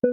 Kita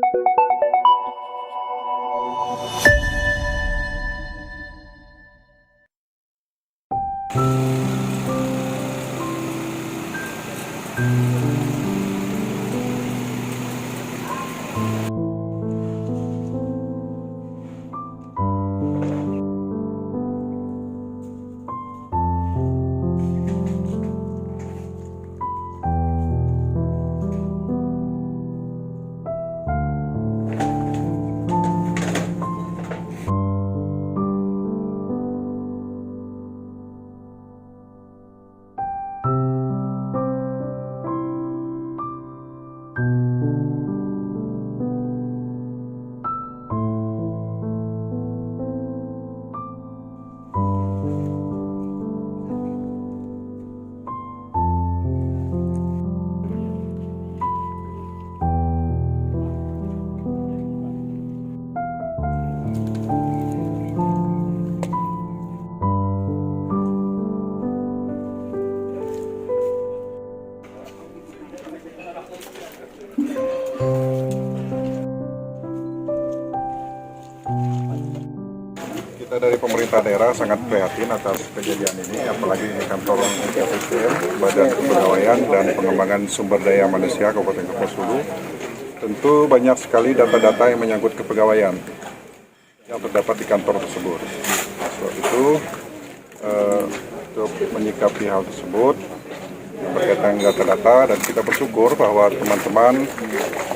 dari pemerintah daerah sangat prihatin atas kejadian ini, apalagi ini kantor BKPSDM, Badan Kepegawaian dan Pengembangan Sumber Daya Manusia Kabupaten Kapuas Hulu. Tentu banyak sekali data-data yang menyangkut kepegawaian yang terdapat di kantor tersebut. Sebab itu, untuk menyikapi hal tersebut, berkaitan dengan data-data, dan kita bersyukur bahwa teman-teman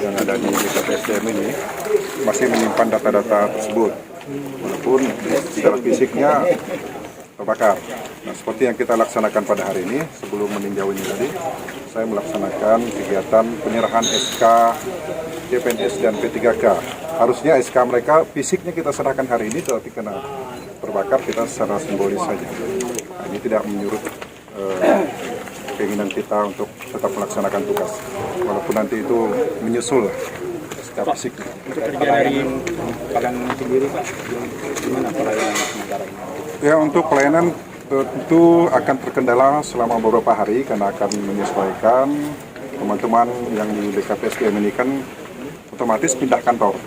yang ada di BKPSDM ini masih menyimpan data-data tersebut, walaupun secara fisiknya terbakar. Nah, seperti yang kita laksanakan pada hari ini, sebelum meninjau ini tadi, saya melaksanakan kegiatan penyerahan SK CPNS dan P3K. Harusnya SK mereka fisiknya kita serahkan hari ini, tetapi karena terbakar kita secara simbolis saja. Nah, ini tidak menyurut keinginan kita untuk tetap melaksanakan tugas, walaupun nanti itu menyusul secara fisik. Untuk kerja dari kalian sendiri, Pak, gimana pelayanan sementara ini? Ya, untuk pelayanan tentu akan terkendala selama beberapa hari karena akan menyesuaikan teman-teman yang di BKPSDM ini kan otomatis pindah kantor.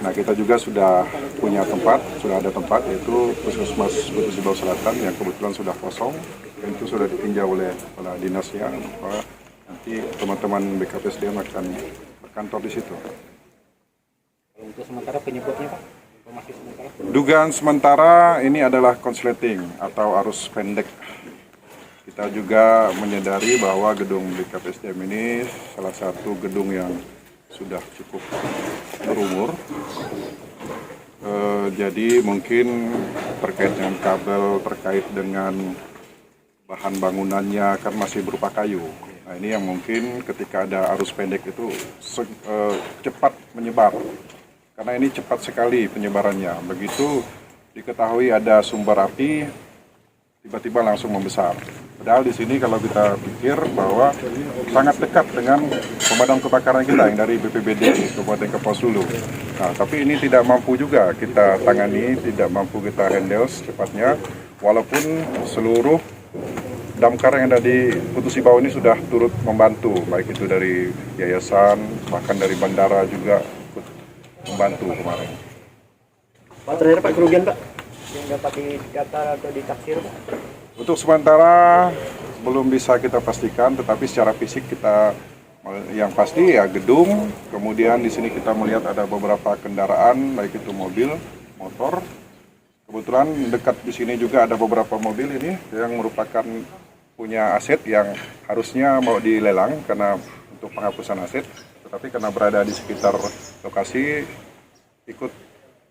Nah, kita juga sudah punya tempat, sudah ada tempat, yaitu Puskesmas Batu Sibau Selatan yang kebetulan sudah kosong, dan itu sudah ditinjau oleh kepala dinasnya, bahwa nanti teman-teman BKPSDM akan berkantor di situ. Untuk sementara penyebabnya, Pak? Informasi sementara? Dugaan sementara ini adalah konsleting atau arus pendek. Kita juga menyadari bahwa gedung BKPSDM ini salah satu gedung yang sudah cukup berumur. Jadi mungkin terkait dengan kabel, terkait dengan bahan bangunannya kan masih berupa kayu. Nah, ini yang mungkin ketika ada arus pendek itu cepat menyebar. Karena ini cepat sekali penyebarannya. Begitu diketahui ada sumber api, tiba-tiba langsung membesar. Padahal di sini kalau kita pikir bahwa sangat dekat dengan pemadam kebakaran kita yang dari BPBD Kabupaten Kapuas Hulu. Nah, tapi ini tidak mampu juga kita tangani, tidak mampu kita handle secepatnya, walaupun seluruh damkar yang ada di Batu Sibau ini sudah turut membantu, baik itu dari yayasan, bahkan dari bandara juga ikut membantu kemarin. Pak, terakhir Pak, kerugian Pak yang dapat didata atau ditaksir, Pak? Untuk sementara belum bisa kita pastikan, tetapi secara fisik kita yang pasti ya gedung, kemudian di sini kita melihat ada beberapa kendaraan, baik itu mobil, motor. Kebetulan dekat di sini juga ada beberapa mobil ini yang merupakan punya aset yang harusnya mau dilelang karena untuk penghapusan aset, tetapi karena berada di sekitar lokasi ikut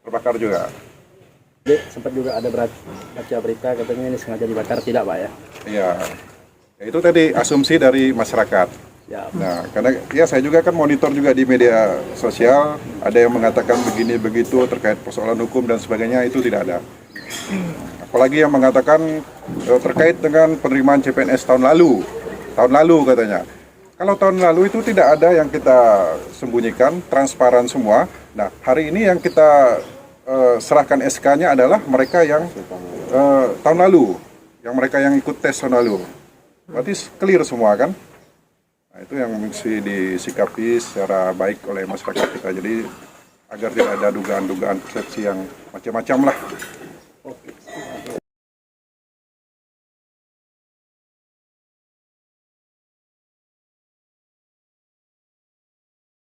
terbakar juga. Sempat juga ada baca berita katanya ini sengaja dibakar, tidak Pak ya? Iya, itu tadi asumsi dari masyarakat. Ya. Nah, karena ya saya juga kan monitor juga di media sosial, ada yang mengatakan begini begitu terkait persoalan hukum dan sebagainya, itu tidak ada. Apalagi yang mengatakan terkait dengan penerimaan CPNS tahun lalu katanya. Kalau tahun lalu itu tidak ada yang kita sembunyikan, transparan semua. Nah, hari ini yang kita serahkan SK-nya adalah mereka yang tahun lalu, yang mereka yang ikut tes tahun lalu. Berarti clear semua kan? Nah, itu yang mesti disikapi secara baik oleh masyarakat kita. Jadi agar tidak ada dugaan-dugaan persepsi yang macam-macam lah.